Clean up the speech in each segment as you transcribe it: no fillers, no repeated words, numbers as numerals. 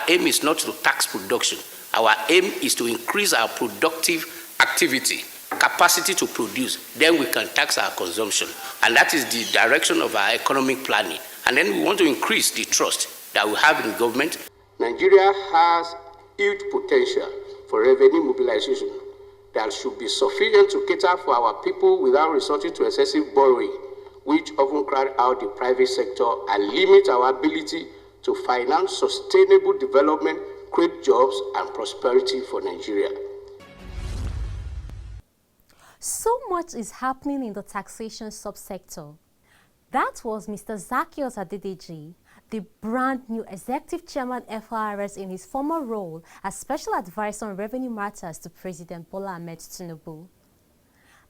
aim is not to tax production. Our aim is to increase our productive activity, capacity to produce. Then we can tax our consumption. And that is the direction of our economic planning. And then we want to increase the trust that we have in government. Nigeria has huge potential for revenue mobilization that should be sufficient to cater for our people without resorting to excessive borrowing, which often crowd out the private sector and limit our ability to finance sustainable development, create jobs and prosperity for Nigeria. So much is happening in the taxation subsector. That was Mr. Zacchaeus Adedeji, the brand new Executive Chairman FIRS in his former role as Special Advisor on Revenue Matters to President Bola Ahmed Tinubu.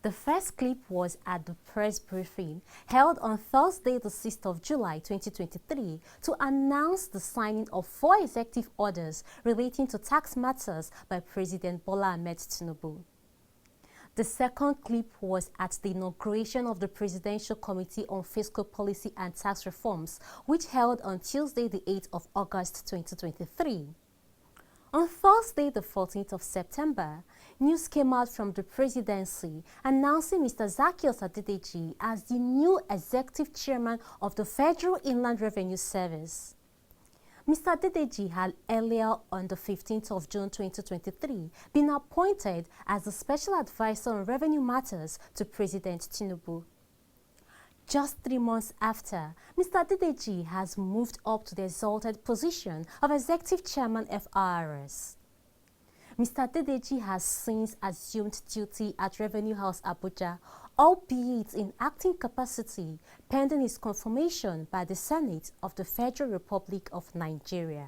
The first clip was at the press briefing held on Thursday, the 6th of July 2023, to announce the signing of 4 executive orders relating to tax matters by President Bola Ahmed Tinubu. The second clip was at the inauguration of the Presidential Committee on Fiscal Policy and Tax Reforms, which held on Tuesday, the 8th of August 2023. On Thursday, the 14th of September, news came out from the presidency announcing Mr. Zacchaeus Adedeji as the new Executive Chairman of the Federal Inland Revenue Service. Mr. Adedeji had earlier on the 15th of June 2023 been appointed as the Special Advisor on Revenue Matters to President Tinubu. Just 3 months after, Mr. Adedeji has moved up to the exalted position of Executive Chairman FIRS. Mr. Adedeji has since assumed duty at Revenue House Abuja, albeit in acting capacity, pending his confirmation by the Senate of the Federal Republic of Nigeria.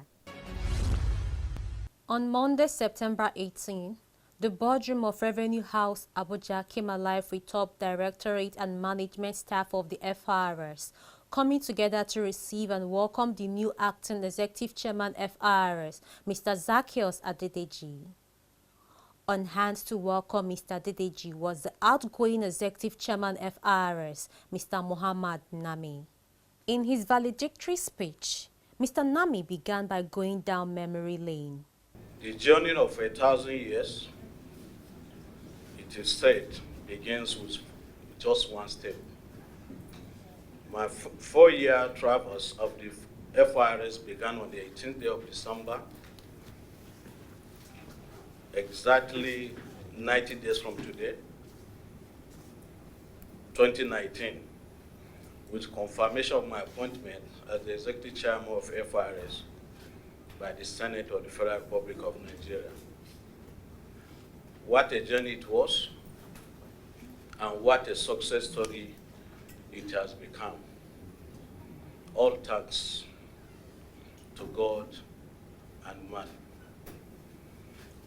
On Monday, September 18, the boardroom of Revenue House Abuja came alive with top directorate and management staff of the FIRS, coming together to receive and welcome the new acting executive chairman FIRS, Mr. Zacchaeus Adedeji. On hand to welcome Mr. Adedeji was the outgoing executive chairman FIRS, Mr. Muhammad Nami. In his valedictory speech, Mr. Nami began by going down memory lane. The journey of 1,000 years, it is said, begins with just one step. My 4-year travels of the FIRS began on the 18th day of December, exactly 90 days from today, 2019, with confirmation of my appointment as the Executive Chairman of FIRS by the Senate of the Federal Republic of Nigeria. What a journey it was, and what a success story it has become. All thanks to God and man.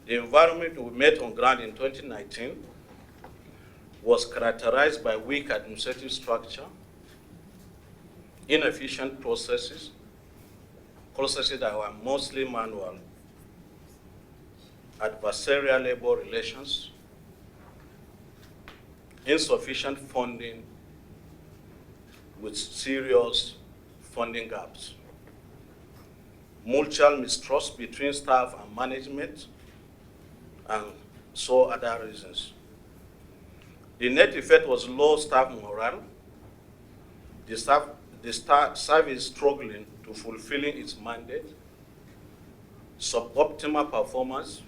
The environment we met on ground in 2019 was characterized by weak administrative structure, inefficient processes that were mostly manual, adversarial labor relations, insufficient funding with serious funding gaps, mutual mistrust between staff and management, and so other reasons. The net effect was low staff morale, the service struggling to fulfilling its mandate, suboptimal performance,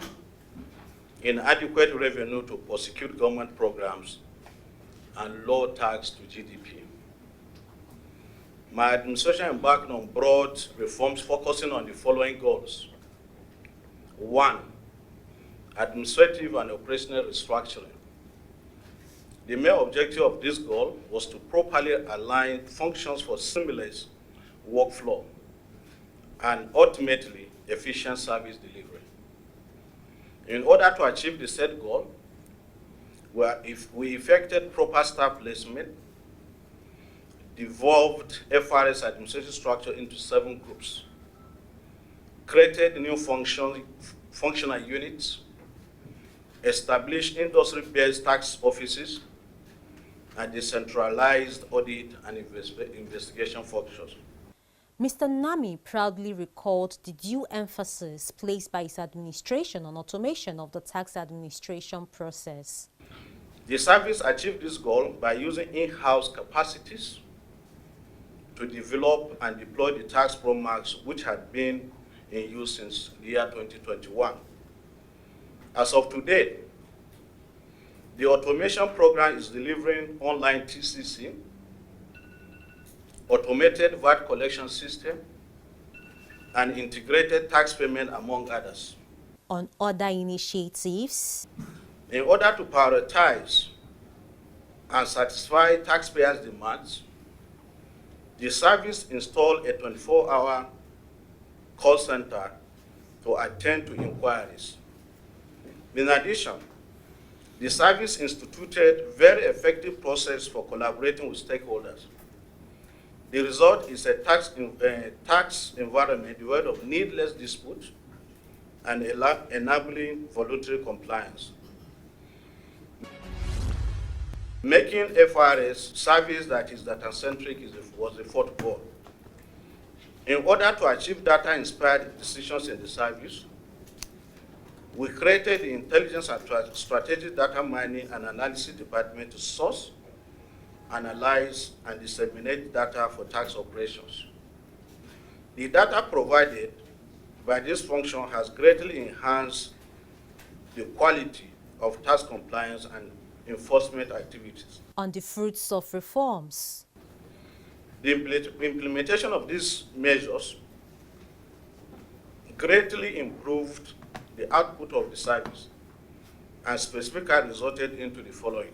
inadequate revenue to prosecute government programs, and low tax to GDP. My administration embarked on broad reforms focusing on the following goals. 1, administrative and operational restructuring. The main objective of this goal was to properly align functions for seamless workflow and ultimately efficient service delivery. In order to achieve the said goal, we effected proper staff placement, devolved FIRS administrative structure into 7 groups, created new functional units, established industry-based tax offices, and decentralized audit and investigation functions. Mr. Nami proudly recalled the due emphasis placed by his administration on automation of the tax administration process. The service achieved this goal by using in-house capacities to develop and deploy the tax pro marks which had been in use since the year 2021. As of today, the automation program is delivering online TCC, automated VAT collection system, and integrated tax payment, among others. On other initiatives, in order to prioritize and satisfy taxpayers' demands, the service installed a 24-hour call center to attend to inquiries. In addition, the service instituted a very effective process for collaborating with stakeholders. The result is a tax environment devoid of needless disputes and enabling voluntary compliance. Making FIRS service that is data-centric was the fourth goal. In order to achieve data-inspired decisions in the service, we created the Intelligence and Strategic Data Mining and Analysis Department to source, analyze, and disseminate data for tax operations. The data provided by this function has greatly enhanced the quality of tax compliance and enforcement activities. On the fruits of reforms, the implementation of these measures greatly improved the output of the service and specifically resulted into the following.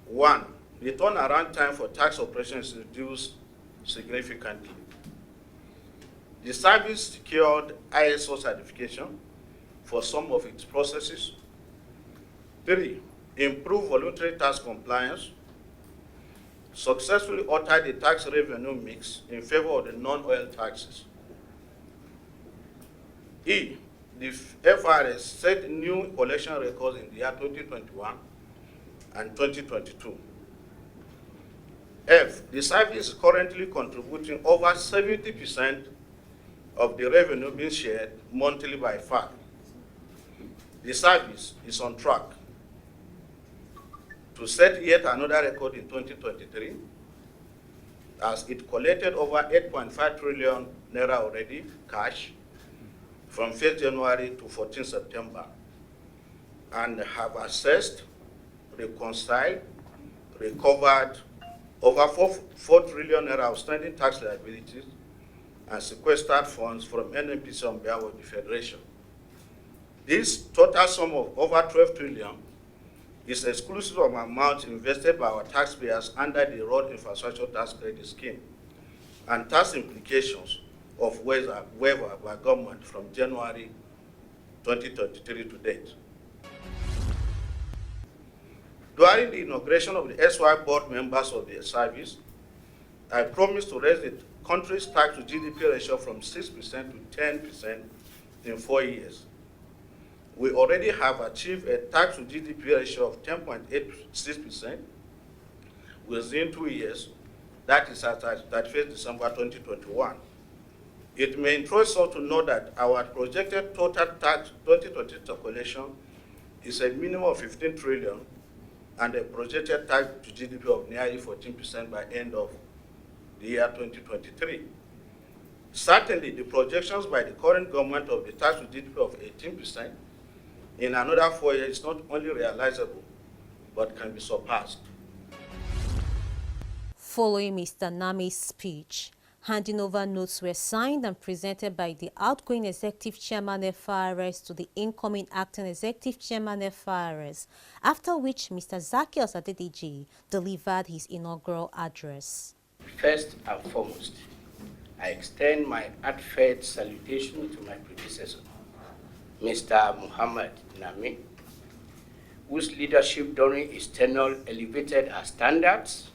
1, the turnaround time for tax operations is reduced significantly. The service secured ISO certification for some of its processes. 3, improved voluntary tax compliance, successfully altered the tax revenue mix in favor of the non-oil taxes. E, the FIRS set new collection records in the year 2021 and 2022. F, the service is currently contributing over 70% of the revenue being shared monthly by FAC. The service is on track to set yet another record in 2023, as it collected over 8.5 trillion naira already, cash, from 1st January to 14 September, and have assessed, reconciled, recovered over 4 trillion naira outstanding tax liabilities and sequestered funds from NNPC on behalf of the Federation. This total sum of over 12 trillion is exclusive of amounts invested by our taxpayers under the Road Infrastructure Tax Credit Scheme and tax implications of waiver by government from January 2023 to date. During the inauguration of the SY board members of the service, I promised to raise the country's tax to GDP ratio from 6% to 10% in 4 years. We already have achieved a tax to GDP ratio of 10.86% within 2 years, that is at 31st December 2021. It may interest us to know that our projected total tax 2022 collection is a minimum of 15 trillion and a projected tax to GDP of nearly 14% by end of the year 2023. Certainly, the projections by the current government of the tax to GDP of 18% in another 4 years is not only realizable, but can be surpassed. Following Mr. Nami's speech, handing over notes were signed and presented by the outgoing Executive Chairman FIRS to the incoming Acting Executive Chairman FIRS, after which Mr. Zacchaeus Adedeji delivered his inaugural address. First and foremost, I extend my heartfelt salutation to my predecessor, Mr. Muhammad Nami, whose leadership during his tenure elevated our standards,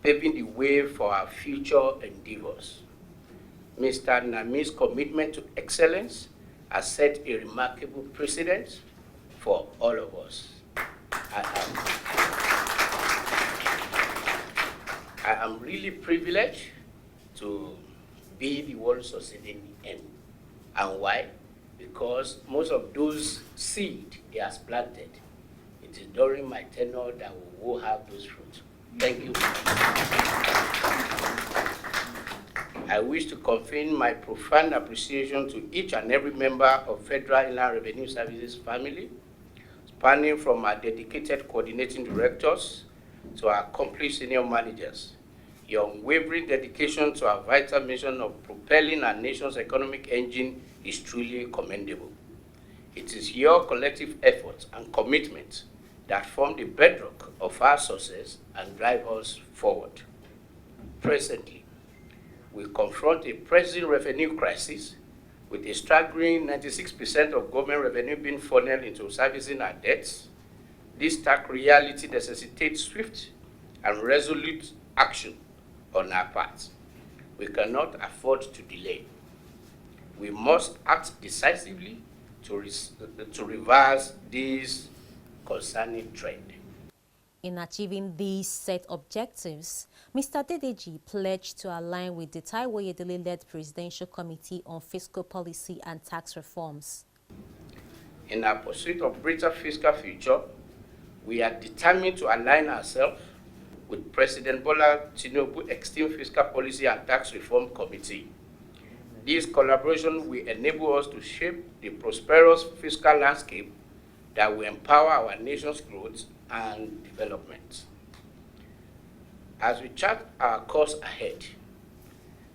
paving the way for our future endeavors. Mr. Nami's commitment to excellence has set a remarkable precedent for all of us. I am really privileged to be the one succeeding him. And why? Because most of those seed he has planted, it is during my tenure that we will have those fruits. Thank you. I wish to convey my profound appreciation to each and every member of Federal Inland Revenue Services family, spanning from our dedicated coordinating directors to our accomplished senior managers. Your unwavering dedication to our vital mission of propelling our nation's economic engine is truly commendable. It is your collective efforts and commitment that form the bedrock of our success and drive us forward. Presently, we confront a pressing revenue crisis with a staggering 96% of government revenue being funneled into servicing our debts. This stark reality necessitates swift and resolute action on our part. We cannot afford to delay. We must act decisively to reverse this concerning trend. In achieving these set objectives, Mr. Adedeji pledged to align with the Taiwo Oyedele-led Presidential Committee on Fiscal Policy and Tax Reforms. In our pursuit of greater fiscal future, we are determined to align ourselves with President Bola Tinubu's esteemed Fiscal Policy and Tax Reform Committee. This collaboration will enable us to shape the prosperous fiscal landscape that will empower our nation's growth and development. As we chart our course ahead,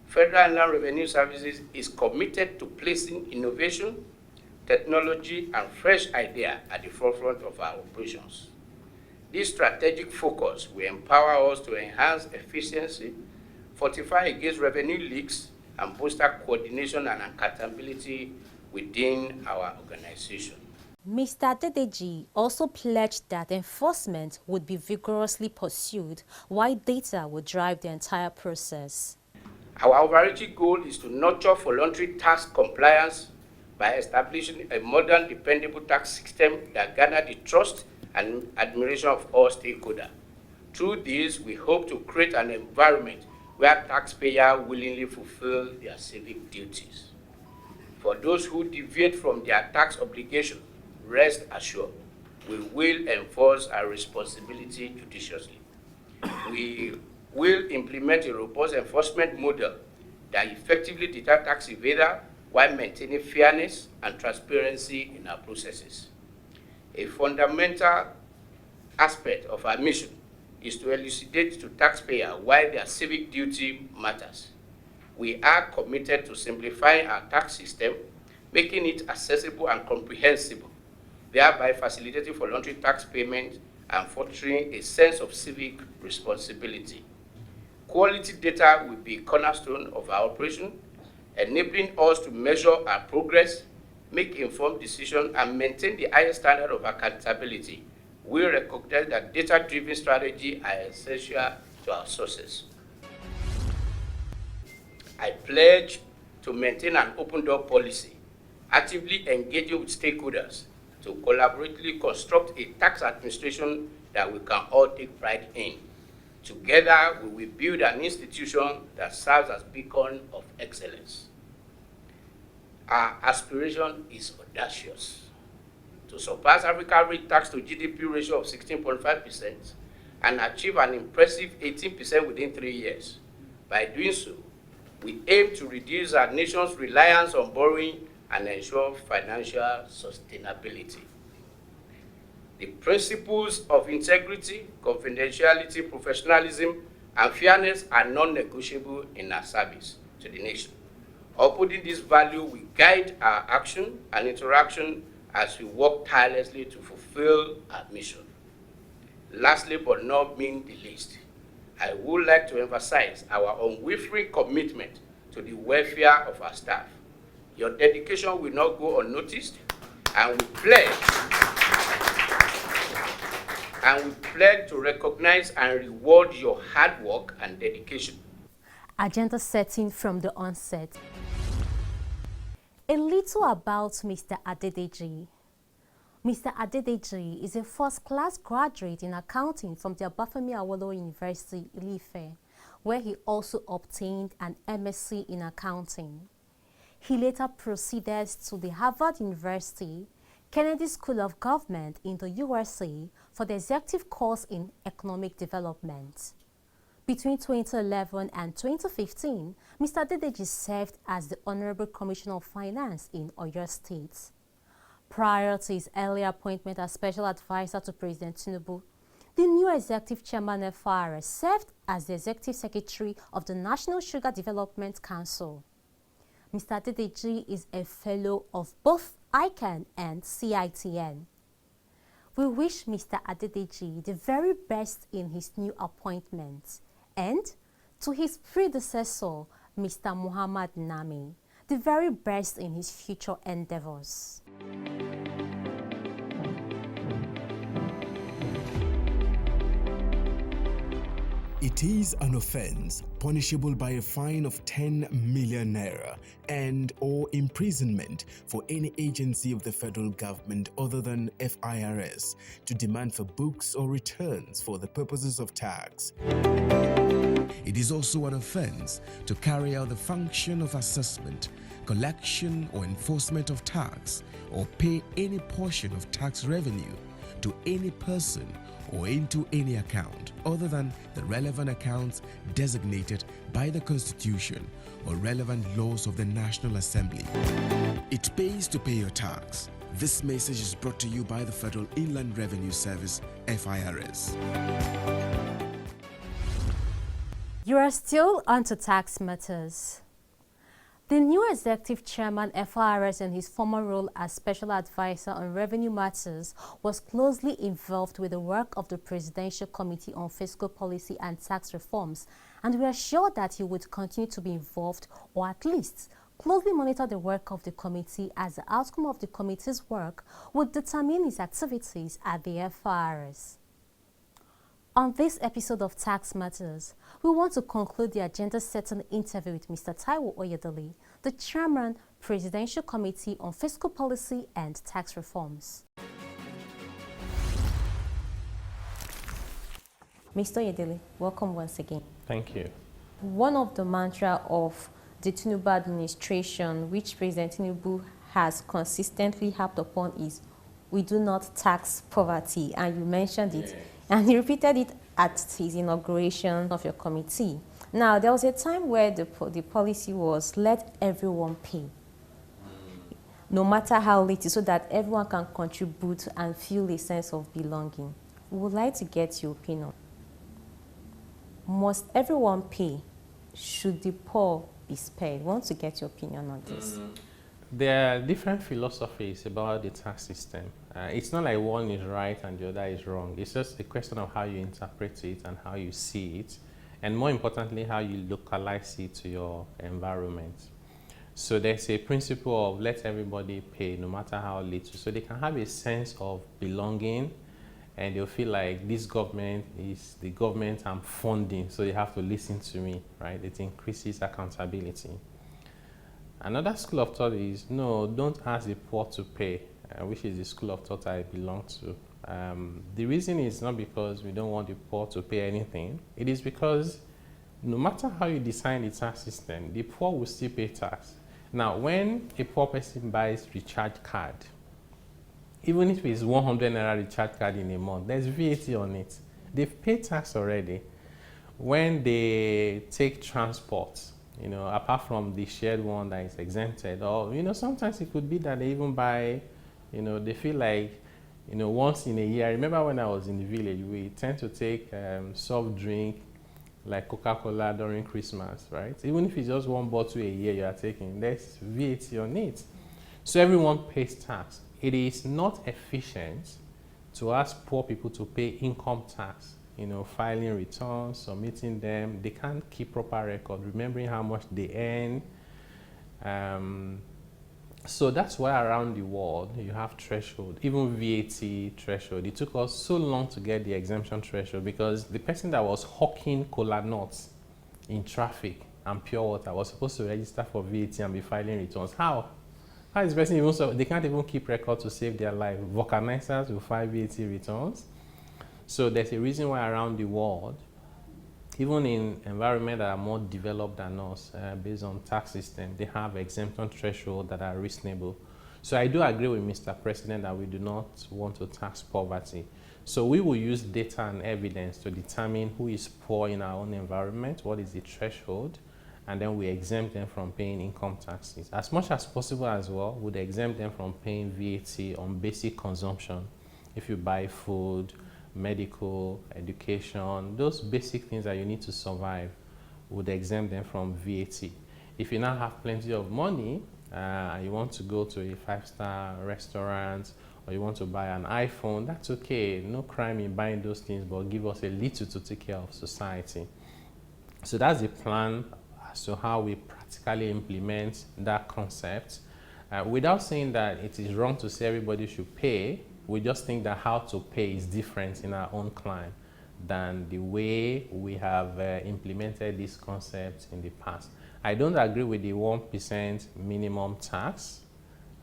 Federal Inland Revenue Services is committed to placing innovation, technology, and fresh ideas at the forefront of our operations. This strategic focus will empower us to enhance efficiency, fortify against revenue leaks, and bolster coordination and accountability within our organization. Mr. Adedeji also pledged that enforcement would be vigorously pursued, while data would drive the entire process. Our overarching goal is to nurture voluntary tax compliance by establishing a modern, dependable tax system that garners the trust and admiration of all stakeholders. Through this, we hope to create an environment where taxpayers willingly fulfill their civic duties. For those who deviate from their tax obligation, rest assured, we will enforce our responsibility judiciously. We will implement a robust enforcement model that effectively deters tax evader while maintaining fairness and transparency in our processes. A fundamental aspect of our mission is to elucidate to taxpayers why their civic duty matters. We are committed to simplifying our tax system, making it accessible and comprehensible, thereby facilitating voluntary tax payment and fostering a sense of civic responsibility. Quality data will be a cornerstone of our operation, enabling us to measure our progress, make informed decisions, and maintain the highest standard of accountability. We recognize that data-driven strategies are essential to our success. I pledge to maintain an open-door policy, actively engaging with stakeholders to collaboratively construct a tax administration that we can all take pride in. Together, we will build an institution that serves as a beacon of excellence. Our aspiration is audacious: to surpass Africa's rate tax to GDP ratio of 16.5% and achieve an impressive 18% within 3 years. By doing so, we aim to reduce our nation's reliance on borrowing and ensure financial sustainability. The principles of integrity, confidentiality, professionalism, and fairness are non-negotiable in our service to the nation. Upholding this value will guide our action and interaction as we work tirelessly to fulfill our mission. Lastly, but not being the least, I would like to emphasize our unwavering commitment to the welfare of our staff. Your dedication will not go unnoticed, and we pledge to recognize and reward your hard work and dedication. Agenda setting from the onset. A little about Mr. Adedeji. Mr. Adedeji is a first-class graduate in accounting from the Obafemi Awolowo University, Ile-Ife, where he also obtained an MSc in accounting. He later proceeded to the Harvard University Kennedy School of Government in the USA for the executive course in economic development. Between 2011 and 2015, Mr. Adedeji served as the Honorable Commissioner of Finance in Oyo State. Prior to his earlier appointment as Special Advisor to President Tinubu, the new Executive Chairman of FIRS served as the Executive Secretary of the National Sugar Development Council. Mr. Adedeji is a fellow of both ICANN and CITN. We wish Mr. Adedeji the very best in his new appointment, and to his predecessor, Mr. Muhammad Nami, the very best in his future endeavors. It is an offense punishable by a fine of 10 million naira and or imprisonment for any agency of the federal government other than FIRS to demand for books or returns for the purposes of tax. It is also an offense to carry out the function of assessment, collection or enforcement of tax, or pay any portion of tax revenue to any person or into any account other than the relevant accounts designated by the Constitution or relevant laws of the National Assembly. It pays to pay your tax. This message is brought to you by the Federal Inland Revenue Service, FIRS. You are still on to tax matters. The new Executive Chairman FIRS in his former role as Special Advisor on Revenue Matters was closely involved with the work of the Presidential Committee on Fiscal Policy and Tax Reforms, and we are sure that he would continue to be involved, or at least closely monitor the work of the committee, as the outcome of the committee's work would determine his activities at the FIRS. On this episode of Tax Matters, we want to conclude the agenda-setting interview with Mr. Taiwo Oyedele, the Chairman, Presidential Committee on Fiscal Policy and Tax Reforms. Mr. Oyedele, welcome once again. Thank you. One of the mantra of the Tinubu administration, which President Tinubu has consistently harped upon, is we do not tax poverty, and you mentioned it. And he repeated it at his inauguration of your committee. Now, there was a time where the policy was let everyone pay, no matter how little, so that everyone can contribute and feel a sense of belonging. We would like to get your opinion. Must everyone pay? Should the poor be spared? We want to get your opinion on this. There are different philosophies about the tax system. It's not like one is right and the other is wrong. It's just a question of how you interpret it and how you see it, and more importantly, how you localize it to your environment. So there's a principle of let everybody pay, no matter how little, so they can have a sense of belonging, and they'll feel like this government is the government I'm funding, so they have to listen to me, right? It increases accountability. Another school of thought is, no, don't ask the poor to pay, which is the school of thought I belong to. The reason is not because we don't want the poor to pay anything. It is because no matter how you design the tax system, the poor will still pay tax. Now, when a poor person buys recharge card, even if it's 100 naira recharge card in a month, there's VAT on it. They've paid tax already. When they take transport, you know, apart from the shared one that is exempted, or, you know, sometimes it could be that they even buy, you know, they feel like, you know, once in a year. I remember when I was in the village, we tend to take soft drink like Coca-Cola during Christmas, right? Even if it's just one bottle a year you are taking, there's VAT on it. So everyone pays tax. It is not efficient to ask poor people to pay income tax, you know, filing returns, submitting them. They can't keep proper record, remembering how much they earn. So that's why around the world you have threshold, even VAT threshold. It took us so long to get the exemption threshold because the person that was hawking cola nuts in traffic and pure water was supposed to register for VAT and be filing returns. How? How is the person even so? They can't even keep record to save their life. Vulcanizers will file VAT returns. So there's a reason why around the world Even in environments that are more developed than us, based on tax system, they have exemption thresholds that are reasonable. So I do agree with Mr. President that we do not want to tax poverty. So we will use data and evidence to determine who is poor in our own environment, what is the threshold, and then we exempt them from paying income taxes. As much as possible as well, we'd exempt them from paying VAT on basic consumption. If you buy food, medical, education, those basic things that you need to survive, would exempt them from VAT. If you now have plenty of money, you want to go to a 5-star restaurant, or you want to buy an iPhone, that's okay. No crime in buying those things, but give us a little to take care of society. So that's the plan as to how we practically implement that concept. Without saying that it is wrong to say everybody should pay, we just think that how to pay is different in our own clime than the way we have implemented this concept in the past. I don't agree with the 1% minimum tax.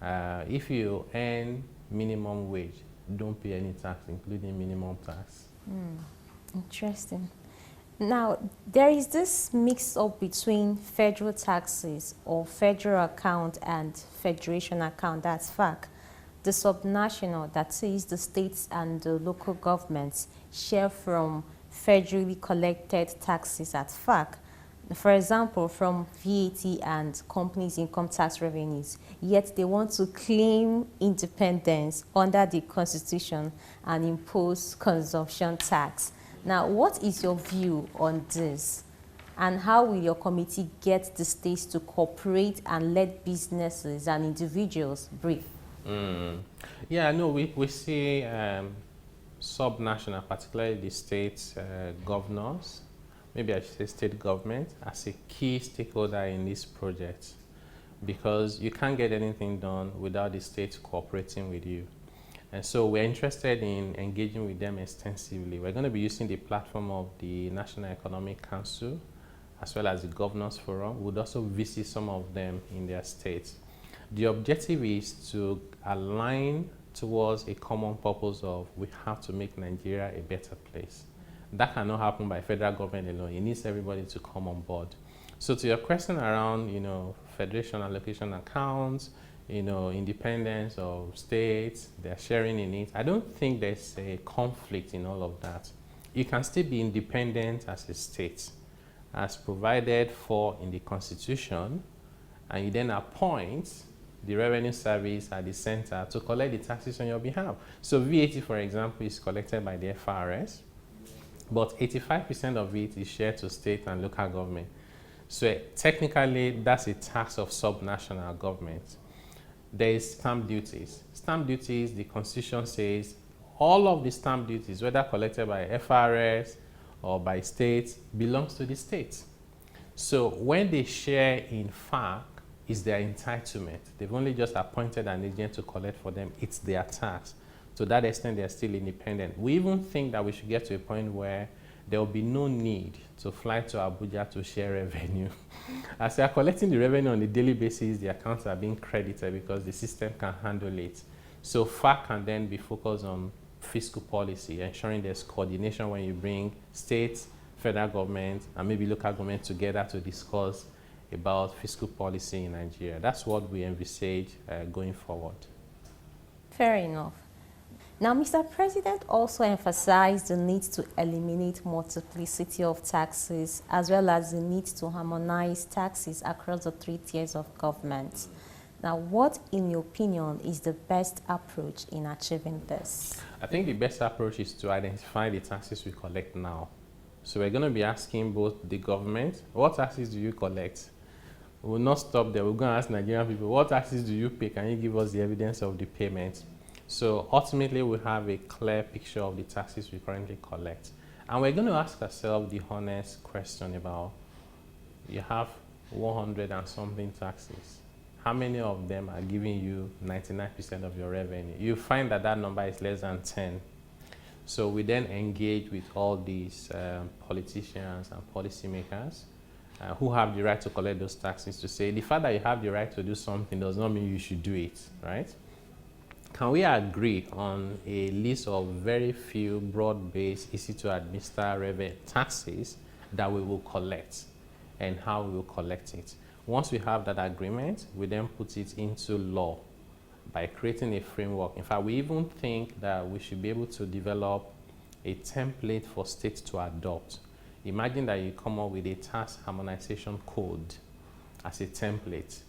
If you earn minimum wage, don't pay any tax, including minimum tax. Interesting. Now, there is this mix-up between federal taxes or federal account and federation account, that's FAC. The subnational, that is the states and the local governments, share from federally collected taxes at FAC. For example, from VAT and companies' income tax revenues, yet they want to claim independence under the Constitution and impose consumption tax. Now, what is your view on this? And how will your committee get the states to cooperate and let businesses and individuals breathe? Yeah, no, we see subnational, particularly the state governors, maybe I should say state government, as a key stakeholder in this project, because you can't get anything done without the state cooperating with you. And so we're interested in engaging with them extensively. We're going to be using the platform of the National Economic Council, as well as the Governors Forum. We'll also visit some of them in their states. The objective is to align towards a common purpose of we have to make Nigeria a better place. That cannot happen by federal government alone. It needs everybody to come on board. So to your question around, federation allocation accounts, independence of states, they're sharing in it, I don't think there's a conflict in all of that. You can still be independent as a state, as provided for in the Constitution, and you then appoint the revenue service at the center to collect the taxes on your behalf. So VAT, for example, is collected by the FIRS, but 85% of it is shared to state and local government. So technically, that's a tax of subnational government. There is stamp duties. Stamp duties, the Constitution says, all of the stamp duties, whether collected by FIRS or by states, belongs to the state. So when they share in FAC, it's their entitlement. They've only just appointed an agent to collect for them. It's their tax. To that extent, they're still independent. We even think that we should get to a point where there will be no need to fly to Abuja to share revenue. As they are collecting the revenue on a daily basis, the accounts are being credited because the system can handle it. So FAC can then be focused on fiscal policy, ensuring there's coordination when you bring states, federal government, and maybe local government together to discuss about fiscal policy in Nigeria. That's what we envisage going forward. Fair enough. Now, Mr. President also emphasized the need to eliminate multiplicity of taxes, as well as the need to harmonize taxes across the 3 tiers of government. Now, what, in your opinion, is the best approach in achieving this? I think the best approach is to identify the taxes we collect now. So we're going to be asking both the government, what taxes do you collect? We will not stop there. We're going to ask Nigerian people, what taxes do you pay? Can you give us the evidence of the payment? So ultimately, we have a clear picture of the taxes we currently collect. And we're going to ask ourselves the honest question about, you have 100 and something taxes. How many of them are giving you 99% of your revenue? You find that that number is less than 10. So we then engage with all these politicians and policymakers who have the right to collect those taxes to say, the fact that you have the right to do something does not mean you should do it, right? Can we agree on a list of very few broad-based, easy-to-administer taxes, that we will collect and how we will collect it. Once we have that agreement, we then put it into law by creating a framework. In fact, we even think that we should be able to develop a template for states to adopt. Imagine that you come up with a tax harmonization code as a template.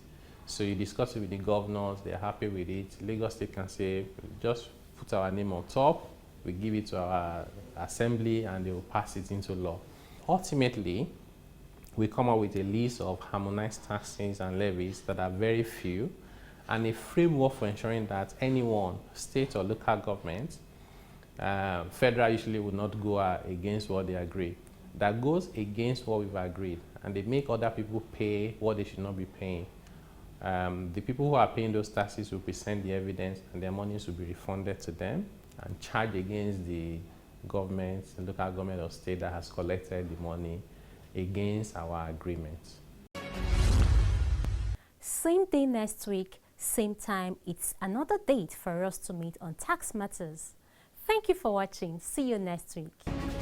So you discuss it with the governors, they're happy with it. Lagos State can say, just put our name on top, we give it to our assembly and they will pass it into law. Ultimately, we come up with a list of harmonized taxes and levies that are very few, and a framework for ensuring that anyone, state or local government, federal usually would not go against what they agree. That goes against what we've agreed, and they make other people pay what they should not be paying. The people who are paying those taxes will present the evidence, and their monies will be refunded to them and charged against the government, the local government or state that has collected the money against our agreement. Same day next week, same time, it's another date for us to meet on Tax Matters. Thank you for watching. See you next week.